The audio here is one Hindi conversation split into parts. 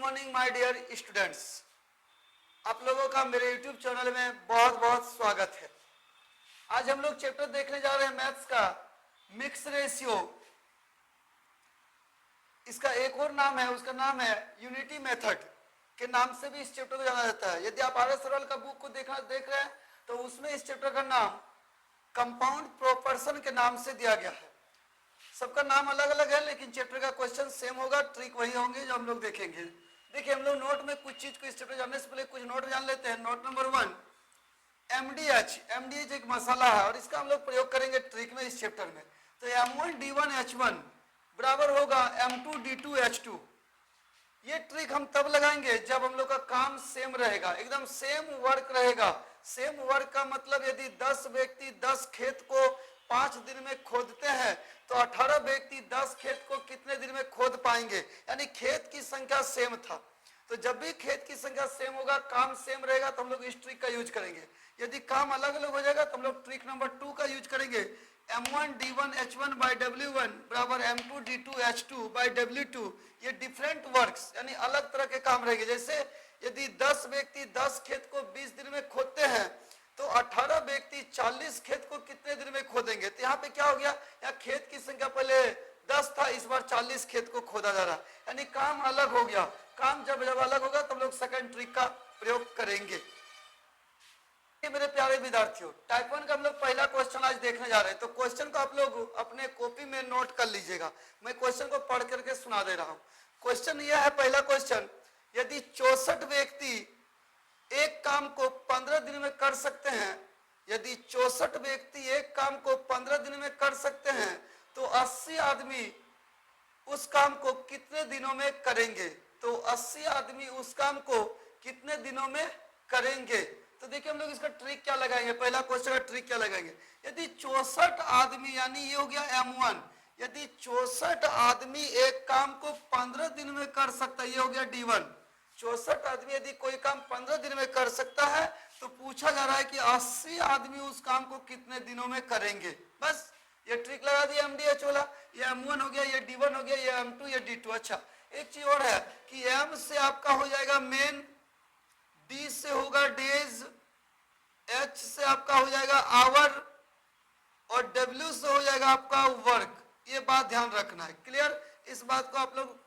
Morning my dear students. आप लोगों का मेरे यूट्यूब चैनल में बहुत बहुत स्वागत है। आज हम लोग चैप्टर देखने जा रहे हैं मैथ्स का मिक्स रेशियो। इसका एक और नाम है, उसका नाम है यूनिटी मेथड के नाम से भी इस चैप्टर को जाना जाता है। यदि आप आर एस सरल का बुक को देख रहे हैं तो उसमें इस चैप्टर का नाम कंपाउंड प्रोपोर्शन के नाम से दिया गया है। सबका नाम अलग अलग है लेकिन चैप्टर का क्वेश्चन सेम होगा, ट्रिक वही होंगे जो हम लोग देखेंगे। देखिए हम लोग नोट में कुछ चीज को इस चैप्टर जानने से पहले कुछ नोट जान लेते हैं। नोट नंबर 1, एमडीएच एक मसाला है और इसका हम लोग प्रयोग करेंगे ट्रिक में इस चैप्टर में। तो M1D1H1 बराबर होगा M2D2H2। ये ट्रिक हम तब लगाएंगे जब हम लोग का काम सेम रहेगा, एकदम सेम वर्क रहेगा। सेम वर्क का मतलब यदि 10 व्यक्ति 10 खेत को 5 दिन में खोदते हैं तो 18 व्यक्ति 10 खेत को कितने दिन में खोद पाएंगे, यानी खेत की संख्या सेम था। तो जब भी खेत की संख्या सेम होगा, काम सेम रहेगा तो हम लोग इस ट्रिक का यूज करेंगे। यदि काम अलग अलग हो जाएगा तो हम लोग ट्रिक नंबर 2 का यूज करेंगे। M1D1H1 by W1 बराबर M2D2H2 by W2। ये डिफरेंट वर्क्स यानी अलग तरह के काम रहेंगे। जैसे यदि 10 व्यक्ति 10 खेत को 20 दिन में खोदते हैं तो 18 व्यक्ति 40 खेत को कितने दिन में खोदेंगे। तो यहाँ पे क्या हो गया, यहाँ खेत की संख्या पहले 10 था, इस बार 40 खेत को खोदा जा रहा है, यानी काम अलग हो गया। काम जब अलग होगा तो हम लोग सेकंड ट्रिक का प्रयोग करेंगे। मेरे प्यारे विद्यार्थियों, टाइप 1 का हम लोग पहला क्वेश्चन आज देखने जा रहे हैं। तो क्वेश्चन को आप लोग अपने कॉपी में नोट कर लीजिएगा। मैं क्वेश्चन को पढ़ करके सुना दे रहा हूं। क्वेश्चन यह है, पहला क्वेश्चन, यदि 64 व्यक्ति एक काम को 15 दिन में कर सकते हैं, यदि 64 व्यक्ति एक काम को 15 दिन में कर सकते हैं तो 80 आदमी उस काम को कितने दिनों में करेंगे। तो 80 आदमी उस काम को कितने दिनों में करेंगे। तो देखिए हम लोग इसका ट्रिक क्या लगाएंगे। पहला क्वेश्चन का ट्रिक क्या लगाएंगे, यदि 64 आदमी, यानी ये हो गया M1, यदि 64 आदमी एक काम को 15 दिन में कर सकता है, ये हो गया D1। 64 आदमी यदि कोई काम 15 दिन में कर सकता है तो पूछा जा रहा है कि 80 आदमी उस काम को कितने दिनों में करेंगे। बस ये ट्रिक लगा दिया MDH वाला। ये M1 हो गया, ये D1 हो गया, ये M2, ये D2। अच्छा, एक चीज और है कि M से आपका हो जाएगा मेन, D से होगा डेज, H से आपका हो जाएगा आवर और W से हो जाएगा आपका वर्क। ये बात ध्यान रखना है, क्लियर। इस बात को आप लोग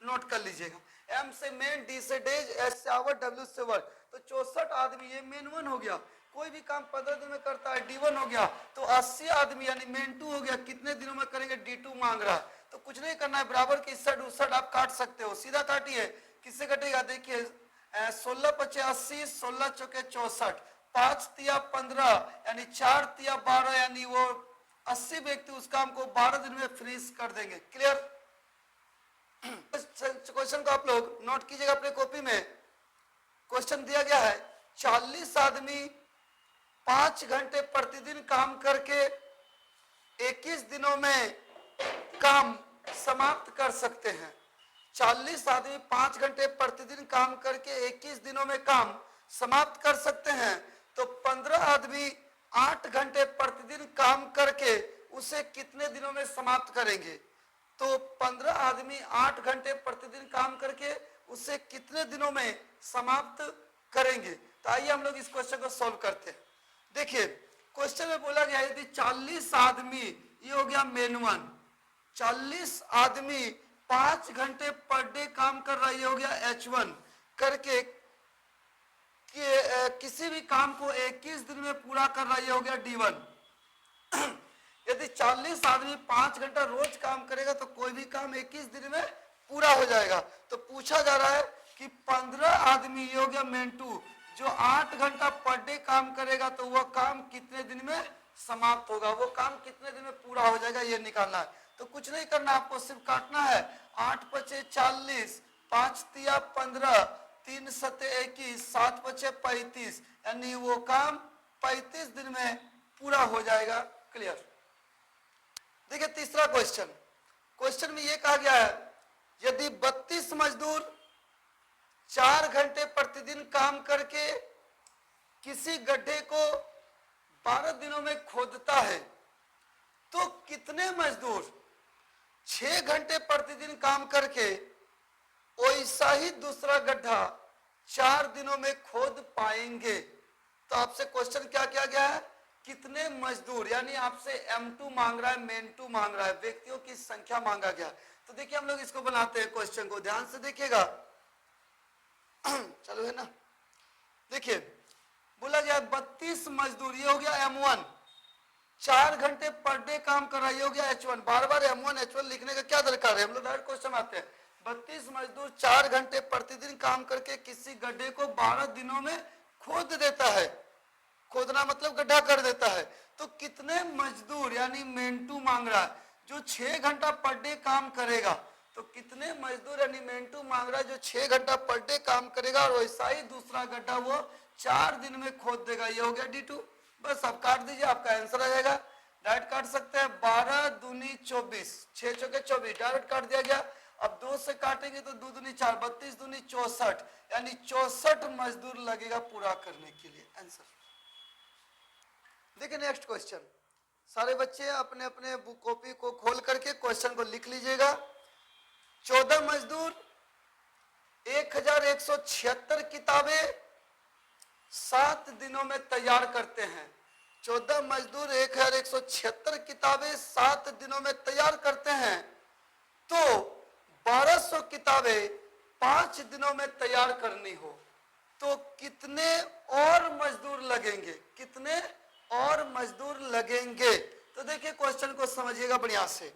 नोट कर लीजिएगा। M से मेन, D से डेज, H से आवर, W से वर्क। तो 64 आदमी, ये मेन 1 हो गया, कोई भी काम 15 दिन में करता है, D1 हो गया। तो 80 आदमी यानी मेन 2 हो गया, कितने दिनों में करेंगे, D2 मांग रहा है। तो कुछ नहीं करना है, बराबर की इस साइड उस साइड आप काट सकते हो, सीधा काटिए। किससे कटेगा, देखिए 16 पचे 80, 16 चौके 64, 5 तिया 15 यानी 4 तिया 12, यानी वो 80 व्यक्ति उस काम को 12 दिन में फिनिश कर देंगे। क्लियर। क्वेश्चन को आप लोग नोट कीजिएगा अपने कॉपी में। क्वेश्चन दिया गया है, 40 आदमी 5 घंटे प्रतिदिन काम करके 21 दिनों में काम समाप्त कर सकते हैं। 40 आदमी 5 घंटे प्रतिदिन काम करके 21 दिनों में काम समाप्त कर सकते हैं। तो 15 आदमी 8 घंटे प्रतिदिन काम करके उसे कितने दिनों में समाप्त करेंगे। तो 15 आदमी 8 घंटे प्रतिदिन काम करके उसे कितने दिनों में समाप्त करेंगे। तो आइए हम लोग इस क्वेश्चन को सॉल्व करते हैं। देखिए क्वेश्चन में बोला गया यदि 40 आदमी, ये हो गया मेन 1, 40 आदमी 5 घंटे पर डे काम कर रहा है, ये हो गया H1, करके कि किसी भी काम को 21 दिन में पूरा कर रहा है, ये हो गया D1। यदि 40 आदमी 5 घंटा रोज काम करेगा तो कोई भी काम 21 दिन में पूरा हो जाएगा। तो पूछा जा रहा है कि 15 आदमी, ये हो गया मेन 2, जो 8 घंटा पर डे काम करेगा तो वह काम कितने दिन में समाप्त होगा, वो काम कितने दिन में पूरा हो जाएगा, ये निकालना है। तो कुछ नहीं करना, आपको सिर्फ काटना है। 8 पचे 40, 5 तिया 15, 3 सते 21, 7 पचे 35, यानी वो काम 35 दिन में पूरा हो जाएगा। क्लियर। देखिए तीसरा क्वेश्चन, क्वेश्चन में ये कहा गया है यदि 32 मजदूर 4 घंटे प्रतिदिन काम करके किसी गड्ढे को 12 दिनों में खोदता है तो कितने मजदूर 6 घंटे प्रतिदिन काम करके वैसा ही दूसरा गड्ढा 4 दिनों में खोद पाएंगे। तो आपसे क्वेश्चन क्या किया गया है, कितने मजदूर, यानी आपसे M2 मांग रहा है, मेन2 मांग रहा है, व्यक्तियों की संख्या मांगा गया। तो देखिए हम लोग इसको बनाते हैं, क्वेश्चन को ध्यान से देखिएगा। चलो है ना, देखिए बोला गया 32 मजदूर, ये हो गया M1, 4 घंटे पर डे काम कर रहा है, ये हो गया H1। बार बार M1 H1 लिखने का क्या दरकार है, हम लोग डायरेक्ट क्वेश्चन आते हैं। 32 मजदूर 4 घंटे प्रतिदिन काम करके किसी गड्ढे को 12 दिनों में खोद देता है। खोदना मतलब गड्ढा कर देता है। तो कितने मजदूर, यानी मेन2 मांग रहा है जो 6 घंटा पर डे काम करेगा। तो कितने मजदूर यानी मेन2 मांग रहा है जो 6 घंटा पर डे काम करेगा, और वैसा ही दूसरा गड्ढा वो 4 दिन में खोद देगा। ये हो गया D2। बस आप काट दीजिए, आपका आंसर आ जाएगा। डायरेक्ट काट सकते हैं, 12 दूनी 24, 6 चौके 24, डायरेक्ट काट दिया गया। अब 2 से काटेंगे तो 2 दूनी 4, 32 दूनी 64, यानी 64 मजदूर लगेगा पूरा करने के लिए। आंसर देखिए नेक्स्ट क्वेश्चन, सारे बच्चे अपने अपने बुक कॉपी को खोल करके क्वेश्चन को लिख लीजिएगा। 14 मजदूर 1176 किताबें 7 दिनों में तैयार करते हैं। 14 मजदूर 1176 किताबें 7 दिनों में तैयार करते हैं, तो 1200 किताबें 5 दिनों में तैयार करनी हो तो कितने और मजदूर लगेंगे, कितने और मजदूर लगेंगे। तो देखिए क्वेश्चन को समझिएगा बढ़िया से।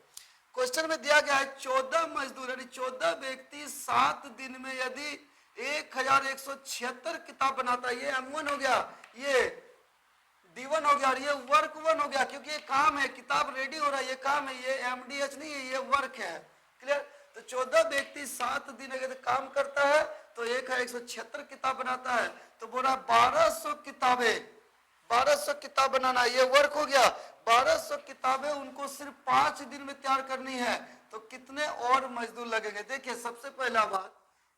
क्वेश्चन में दिया गया है 14 मजदूर यानी 14 व्यक्ति 7 दिन में यदि 1176 किताब बनाता है, ये M1 हो गया, ये D1 हो गया, और ये वर्क 1 हो गया, क्योंकि ये काम है, किताब रेडी हो रहा है, ये काम है, ये MDH नहीं है, ये वर्क है। क्लियर। तो 14 व्यक्ति 7 दिन अगर काम करता है तो 1176 किताब बनाता है। तो बोला 1200 किताबें, 1200 किताब बनाना, ये वर्क हो गया। 1200 किताबें उनको सिर्फ 5 दिन में तैयार करनी है, तो कितने और मजदूर लगेंगे। देखिए सबसे पहला बात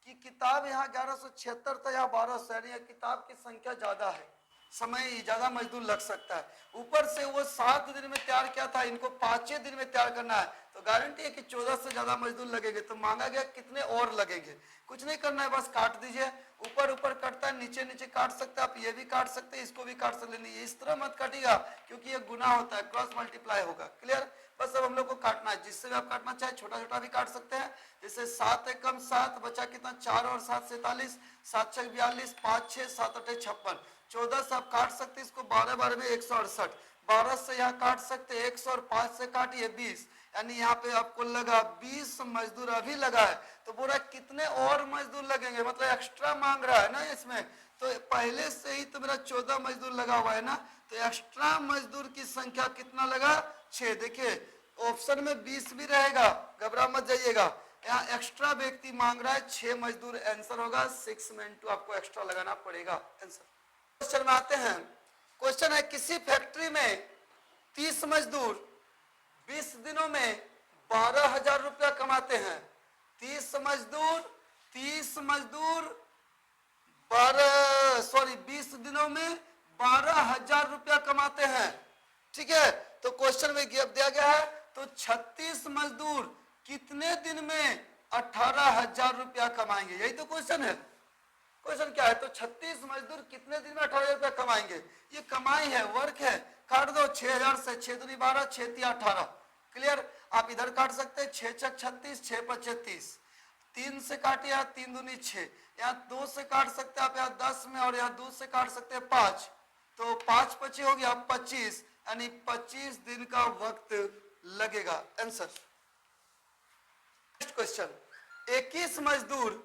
कि किताब यहाँ 1176 था, यहाँ 1200, यानी किताब की संख्या ज्यादा है, समय ज्यादा मजदूर लग सकता है। ऊपर से वो 7 दिन में तैयार किया था, इनको 5 दिन में तैयार करना है, तो गारंटी है कि 14 से ज्यादा मजदूर लगेंगे। तो मांगा गया कितने और लगेंगे, कुछ नहीं करना है, बस काट दीजिए। ऊपर ऊपर कटता है, नीचे नीचे काट सकते हैं आप, ये भी काट सकते हैं, इसको भी काट सकते हैं। इस तरह मत काटिएगा क्योंकि ये गुना होता है, क्रॉस मल्टीप्लाई होगा। क्लियर। बस अब हम लोग को काटना है, जिससे भी आप काटना चाहे, छोटा छोटा भी काट सकते हैं। जैसे 7 एकम 7 बचा कितना, 4 और 7 47, 7 6 42, 5 6 7 8 56, 14 से आप काट सकते हैं इसको, 12 12 में 168, 12 से यहाँ काट सकते हैं 100 और 5 से काटिए 20, यानी यहाँ पे आपको लगा 20 मजदूर अभी लगा है। तो बोला कितने और मजदूर लगेंगे, मतलब एक्स्ट्रा मांग रहा है ना इसमें, तो पहले से ही तो मेरा 14 मजदूर लगा हुआ है ना, तो एक्स्ट्रा मजदूर की संख्या कितना लगा, 6। देखिए ऑप्शन में 20 भी रहेगा, घबरा मत जाइएगा। यहाँ एक्स्ट्रा व्यक्ति मांग रहा है 6 मजदूर, आंसर होगा 6 में 2 आपको एक्स्ट्रा लगाना पड़ेगा। आंसर क्वेश्चन में आते हैं। क्वेश्चन है किसी फैक्ट्री में 30 मजदूर 20 दिनों में 12,000 रुपया कमाते हैं। 30 मजदूर 20 दिनों में 12,000 रुपया कमाते हैं। ठीक है, तो क्वेश्चन में दिया गया है तो 36 मजदूर कितने दिन में 18,000 रुपया कमाएंगे, यही तो क्वेश्चन है। क्वेश्चन क्या है, तो 36 मजदूर कितने दिन में 18,000 रुपया कमाएंगे। ये कमाई है, वर्क है, काट दो 6,000 से, 6 दूनी 12, 6 तिया 18। क्लियर। आप इधर काट सकते हैं, 6 छक 36, 6 5 30, 3 से काटिए यहाँ 3 दूनी 6, यहाँ 2 से काट सकते हैं आप यहाँ 10 में, और यहाँ 2 से काट सकते हैं 5, तो 5 5 हो गया 25, यानी 25 दिन का वक्त लगेगा। आंसर नेक्स्ट क्वेश्चन, 21 मजदूर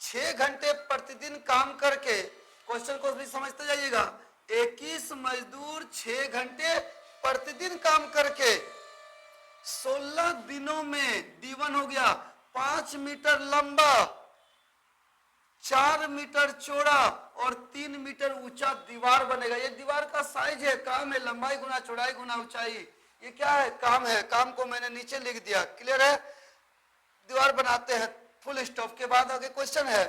6 घंटे प्रतिदिन काम करके, क्वेश्चन को भी समझते जाइएगा। 21 मजदूर 6 घंटे प्रतिदिन काम करके 16 दिनों में, D1 हो गया, 5 मीटर लंबा, 4 मीटर चौड़ा और 3 मीटर ऊंचा दीवार बनेगा। ये दीवार का साइज है, काम है, लंबाई गुना चौड़ाई गुना ऊंचाई, ये क्या है, काम है। काम को मैंने नीचे लिख दिया। क्लियर है। दीवार बनाते हैं, फुल स्टॉप के बाद आगे क्वेश्चन है।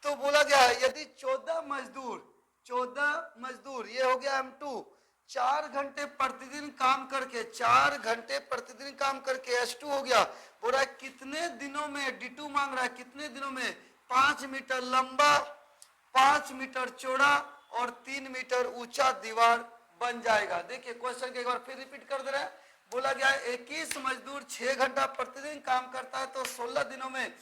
तो बोला गया है यदि 14 मजदूर, ये हो गया M2, 4 घंटे प्रतिदिन काम करके 4 घंटे प्रतिदिन काम करके H2 हो गया। बोल रहा है कितने दिनों में, D2 मांग रहा है कितने दिनों में 5 मीटर लंबा, 5 मीटर चौड़ा और 3 मीटर ऊंचा दीवार बन जाएगा। देखिए क्वेश्चन के एक बार फिर रिपीट कर दे रहा है। बोला गया 21 मजदूर 6 घंटा प्रतिदिन काम करता है तो 16 दिनों में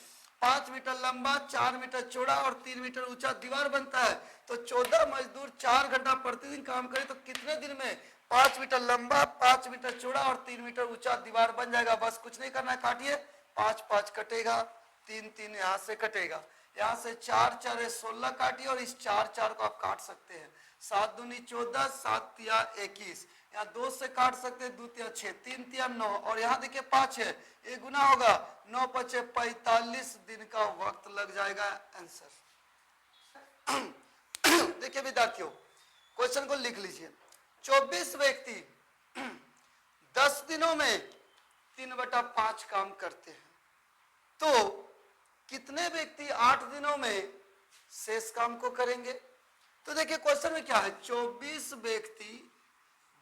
5 मीटर लंबा, 4 मीटर चौड़ा और 3 मीटर ऊंचा दीवार बनता है। तो 14 मजदूर 4 घंटा प्रतिदिन काम करे तो कितने दिन में 5 मीटर लंबा, 5 मीटर चौड़ा और 3 मीटर ऊंचा दीवार बन जाएगा। बस कुछ नहीं करना है, काटिए। 5 5 कटेगा, 3 3 यहाँ से कटेगा, यहाँ से 4 4 16 काटिए और इस 4 4 को आप काट सकते हैं। 7 दूनी 14, 7 तिया 21, यहाँ 2 से काट सकते हैं, 2 तिया 6, 3 तिया 9 और यहाँ देखिए 5 है, ये गुना होगा 9 5 45 दिन का वक्त लग जाएगा। आंसर देखिए विद्यार्थियों क्वेश्चन को लिख लीजिए। 24 व्यक्ति 10 दिनों में 3/5 काम करते हैं तो कितने व्यक्ति 8 दिनों में शेष काम को करेंगे। तो देखिए क्वेश्चन में क्या है, 24 व्यक्ति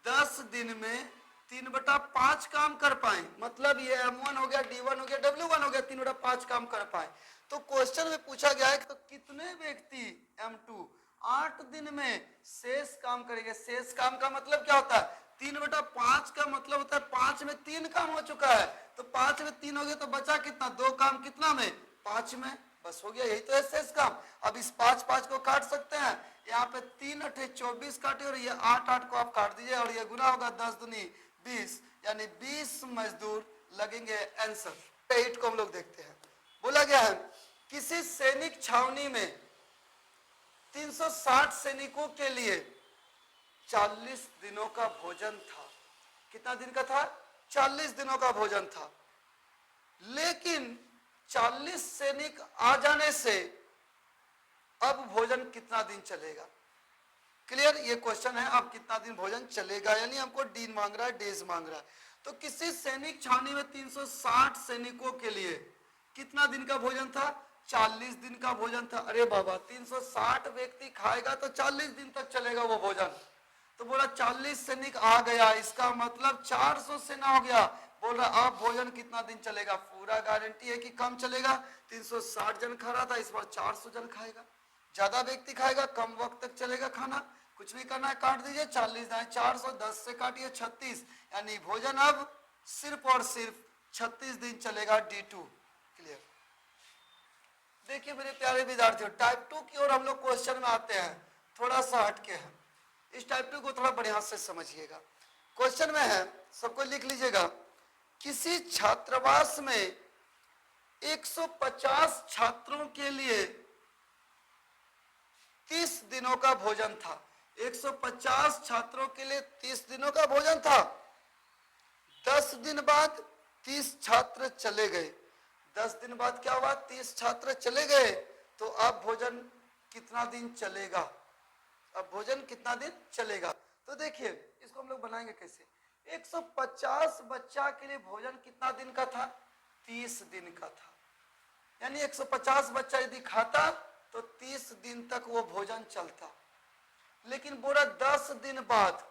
10 दिन में 3/5 काम कर पाए, मतलब ये M1 हो गया, D1 हो गया, W1 हो गया, 3/5 काम कर पाए। तो क्वेश्चन में पूछा गया है कि तो कितने व्यक्ति M2 8 दिन में शेष काम करेंगे। शेष काम का मतलब क्या होता है, 3/5 का मतलब होता है 5 में 3 काम हो चुका है, तो 5 में 3 हो गया तो बचा कितना, 2 काम कितना में 5 में, बस हो गया, यही तो है शेष काम। अब इस 5 5 को काट सकते हैं, यहाँ पे 3 8 24 काटे और ये 8 8 को आप काट दीजिए और ये गुना होगा 10 दूनी 20, यानी 20 मजदूर लगेंगे। आंसर 8 को हम लोग देखते हैं। बोला गया है किसी सैनिक छावनी में 360 सैनिकों के लिए 40 दिनों का भोजन था। कितना दिन का था, 40 दिनों का भोजन था, लेकिन 40 सैनिक आ जाने से अब भोजन कितना दिन चलेगा। क्लियर, ये क्वेश्चन है, अब कितना दिन भोजन चलेगा, यानी हमको दिन मांग रहा है, डेज मांग रहा है। तो किसी सैनिक छावनी में 360 सैनिकों के लिए कितना दिन का भोजन था, 40 दिन का भोजन था। अरे बाबा 360 व्यक्ति खाएगा तो 40 दिन तक चलेगा वो भोजन। तो बोला 40 सैनिक आ गया, इसका मतलब 400 सेना हो गया। बोल रहा अब भोजन कितना दिन चलेगा, पूरा गारंटी है कि कम चलेगा। 360 जन खा रहा था, इस बार 400 जन खाएगा, ज्यादा व्यक्ति खाएगा, कम वक्त तक चलेगा खाना। कुछ नहीं करना है, काट दीजिए, 40 दाएं 400, 10 से काटिए 36, यानी भोजन अब सिर्फ और सिर्फ 36 दिन चलेगा। D2 clear. देखिए मेरे प्यारे विद्यार्थियों, टाइप 2 की ओर हम लोग क्वेश्चन में आते हैं, थोड़ा सा हटके है। इस टाइप 2 को थोड़ा बढ़िया से समझिएगा। क्वेश्चन में है, सबको लिख लीजिएगा, किसी छात्रावास में 150 छात्रों के लिए 30 दिनों का भोजन था। 150 छात्रों के लिए 30 दिनों का भोजन था। 10 दिन बाद 30 छात्र चले गए। 10 दिन बाद क्या हुआ, 30 छात्र चले गए, तो अब भोजन कितना दिन चलेगा, अब भोजन कितना दिन चलेगा। तो देखिए इसको हम लोग बनाएंगे कैसे। 150 बच्चा के लिए भोजन कितना दिन का था, 30 दिन का था, यानी 150 बच्चा यदि खाता तो 30 दिन तक वो भोजन चलता। लेकिन बोला 10 दिन बाद,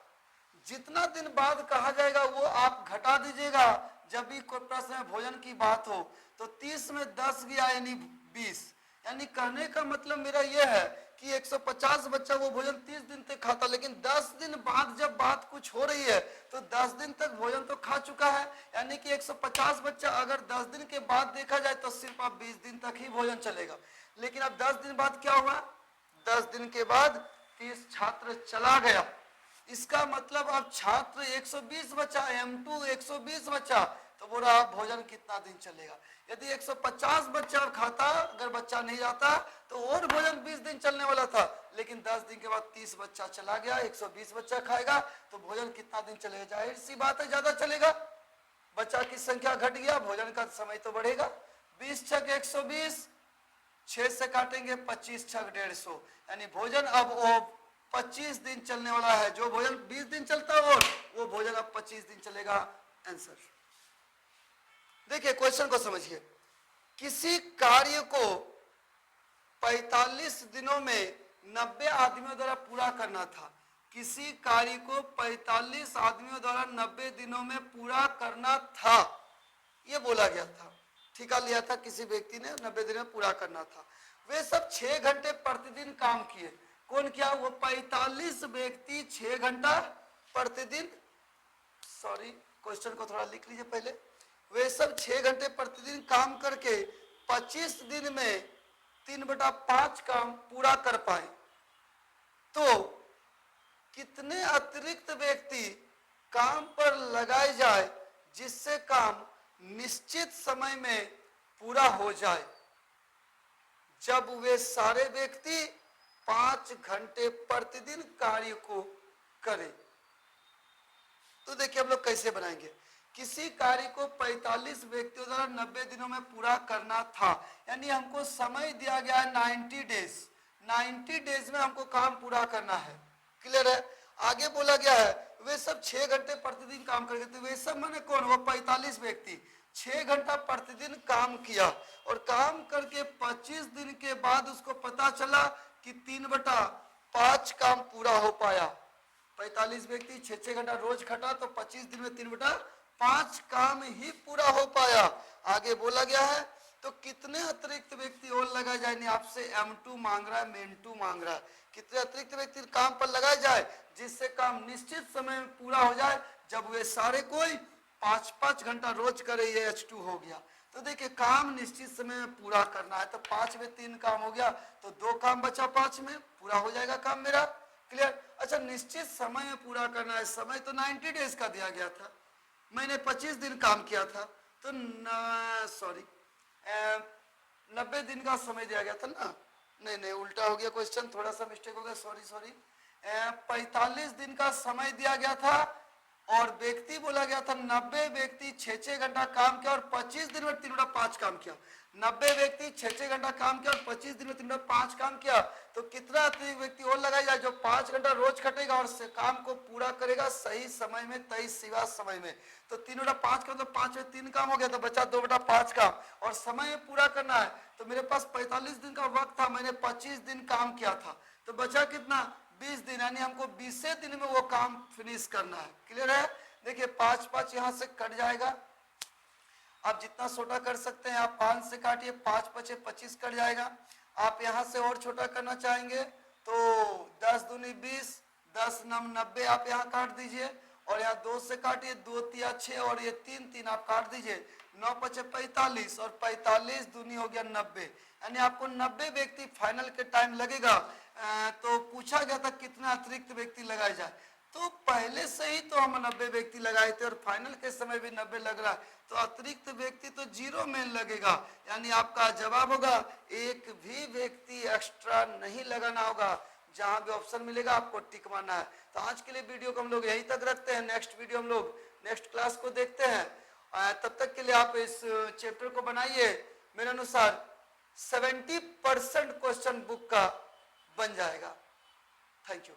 जितना दिन बाद कहा जाएगा वो आप घटा दीजिएगा जब भी कोई प्रश्न में भोजन की बात हो। तो 30 में 10 गया यानी 20, यानी कहने का मतलब मेरा यह है कि 150 बच्चा वो भोजन 30 दिन तक खाता, लेकिन 10 दिन बाद जब बात कुछ हो रही है तो 10 दिन तक भोजन तो खा चुका है, यानी कि 150 बच्चा अगर 10 दिन के बाद देखा जाए तो सिर्फ अब 20 दिन तक ही भोजन चलेगा। लेकिन अब 10 दिन बाद क्या हुआ, 10 दिन के बाद 30 छात्र चला गया, इसका मतलब अब छात्र 120 बचा, M2 120 बचा, तो बोला अब भोजन कितना दिन चलेगा। यदि 150 बच्चा खाता, अगर बच्चा नहीं जाता तो और भोजन 20 दिन चलने वाला था, लेकिन 10 दिन के बाद 30 बच्चा चला गया, 120 बच्चा खाएगा तो भोजन कितना दिन चलेगा। जाहिर सी बात है ज्यादा चलेगा, बच्चा की संख्या घट गया, भोजन का समय तो बढ़ेगा। 20 छक 120, 6 से काटेंगे 25 छक 150, यानी भोजन अब वो 25 दिन चलने वाला है। जो भोजन 20 दिन चलता है वो भोजन अब 25 दिन चलेगा। आंसर देखिए क्वेश्चन को समझिए, किसी कार्य को 45 दिनों में 90 आदमियों द्वारा पूरा करना था। किसी कार्य को 45 आदमियों द्वारा 90 दिनों में पूरा करना था, ये बोला गया था। ठेका लिया था किसी व्यक्ति ने, 90 दिन में पूरा करना था। वे सब 6 घंटे प्रतिदिन काम किए। कौन किया? वो 45 व्यक्ति 6 घंटा प्रतिदिन, सॉरी क्वेश्चन को थोड़ा लिख लीजिए पहले। वे सब 6 घंटे प्रतिदिन काम करके 25 दिन में 3/5 काम पूरा कर पाए। तो कितने अतिरिक्त व्यक्ति काम पर लगाए जाए जिससे काम निश्चित समय में पूरा हो जाए, जब वे सारे व्यक्ति 5 घंटे प्रतिदिन कार्य को करें। तो देखिए हम लोग कैसे बनाएंगे। किसी कार्य को 45 व्यक्तियों द्वारा 90 दिनों में पूरा करना था, यानी हमको समय दिया गया है 90 डेज। 90 डेज में हमको काम पूरा करना है। क्लियर है? आगे बोला गया है वे सब 6 घंटे प्रतिदिन काम करेंगे। तो वे सब माने कौन? वो 45 व्यक्ति 6 घंटा प्रतिदिन काम किया और काम करके 25 दिन के बाद उसको पता चला कि 3/5 काम पूरा हो पाया। 45 व्यक्ति 6 घंटा रोज खटा तो 25 दिन में 3/5 काम ही पूरा हो पाया। आगे बोला गया है तो कितने अतिरिक्त व्यक्ति और लगाए जाए? नहीं, आपसे M2 मांग रहा है, मेन2 मांग रहा है। कितने अतिरिक्त व्यक्ति काम पर लगाए जाए जिससे काम निश्चित समय में पूरा हो जाए, जब वे सारे कोई 5-5 घंटा रोज करे। ये H2 हो गया। तो देखिए काम निश्चित समय में पूरा करना है, तो 5 में 3 काम हो गया, तो 2 काम बचा, 5 में पूरा हो जाएगा काम मेरा। क्लियर? अच्छा, निश्चित समय में पूरा करना है। समय तो 90 डेज का दिया गया था, मैंने 25 दिन काम किया था, तो 90 दिन का समय दिया गया था ना। नहीं, उल्टा हो गया क्वेश्चन, थोड़ा सा मिस्टेक हो गया, सॉरी। 45 दिन का समय दिया गया था और व्यक्ति बोला गया था 90 व्यक्ति 6-6 घंटा काम किया और 25 दिन में 3/5 काम किया। 90 व्यक्ति 6-6 घंटा काम किया और 25 दिन में 3/5 काम किया। तो कितना अतिरिक्त व्यक्ति और लगाया जाए जो 5 घंटा रोज खटेगा और काम को पूरा करेगा सही समय में, तय सीवा समय में। तो 3/5 का मतलब 5 में 3 काम हो गया, तो बचा 2/5 काम और समय में पूरा करना है। तो मेरे पास 45 दिन का वक्त था, मैंने 25 दिन काम किया था, तो बचा कितना? 20 दिन, यानी हमको 20 दिन में वो काम फिनिश करना है। क्लियर है? देखिए 5-5 यहाँ से कट जाएगा, आप जितना छोटा कर सकते हैं आप 5 से काटिए, 5-5 25 कट जाएगा। आप यहाँ से और छोटा करना चाहेंगे तो 10 दूनी 20, 10 9 90 आप यहाँ काट दीजिए और यहाँ 2 से काटिए, 2 3 6 और ये 3 आप काट दीजिए, 9 5 45 और 45 दूनी हो गया 90, यानी आपको 90 व्यक्ति फाइनल के टाइम लगेगा। तो पूछा गया था कितना अतिरिक्त व्यक्ति लगाए जाए, तो पहले से ही तो हम 90 व्यक्ति लगाए थे और फाइनल के समय भी 90 लग रहा है, तो अतिरिक्त व्यक्ति तो 0 में लगेगा, यानी आपका जवाब होगा एक भी व्यक्ति एक्स्ट्रा नहीं लगाना होगा। जहां भी ऑप्शन मिलेगा आपको टिक मारना है। तो आज के लिए वीडियो को हम लोग यहीं तक रखते हैं, नेक्स्ट वीडियो हम लोग नेक्स्ट क्लास को देखते हैं। तब तक के लिए आप इस चैप्टर को बनाइए, मेरे अनुसार 70% क्वेश्चन बुक का बन जाएगा। Thank you.